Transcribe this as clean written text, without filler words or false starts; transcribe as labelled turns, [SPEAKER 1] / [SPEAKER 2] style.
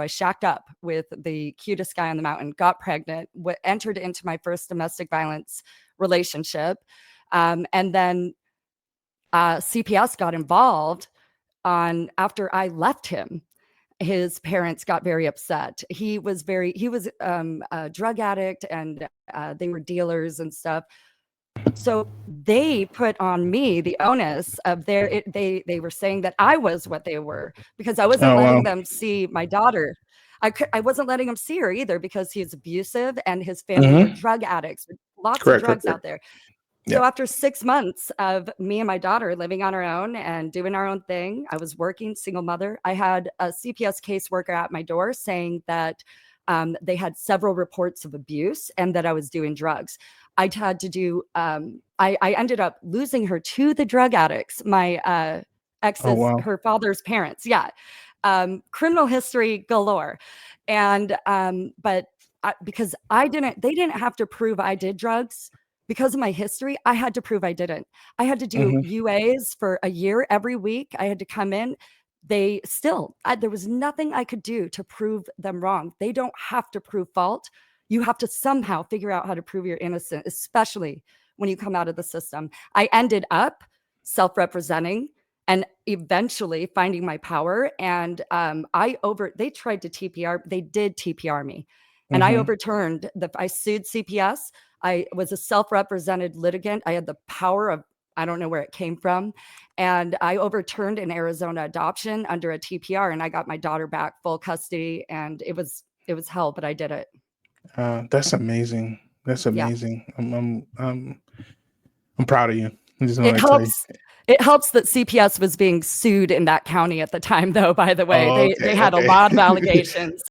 [SPEAKER 1] I shacked up with the cutest guy on the mountain, got pregnant, entered into my first domestic violence relationship. And then CPS got involved after I left him. His parents got very upset. He was a drug addict, and they were dealers and stuff. So they put on me the onus of they were saying that I was what they were, because I wasn't letting them see my daughter. I wasn't letting them see her either, because he's abusive and his family were drug addicts. Lots of drugs out there. So after 6 months of me and my daughter living on our own and doing our own thing, I was working, single mother. I had a CPS caseworker at my door saying that they had several reports of abuse and that I was doing drugs. I had to do, I ended up losing her to the drug addicts, my ex's, her father's parents. Yeah. Criminal history galore. And, because they didn't have to prove I did drugs. Because of my history, I had to prove I didn't. I had to do UAs for a year every week. I had to come in. There was nothing I could do to prove them wrong. They don't have to prove fault. You have to somehow figure out how to prove you're innocent, especially when you come out of the system. I ended up self-representing and eventually finding my power. And they tried to TPR, they did TPR me. And I overturned I sued CPS. I was a self-represented litigant. I had the power of, I don't know where it came from. And I overturned an Arizona adoption under a TPR, and I got my daughter back full custody. And it was hell, but I did it.
[SPEAKER 2] That's amazing. That's amazing. Yeah. I'm proud of you.
[SPEAKER 1] It helps that CPS was being sued in that county at the time, though, by the way. They had a lot of allegations.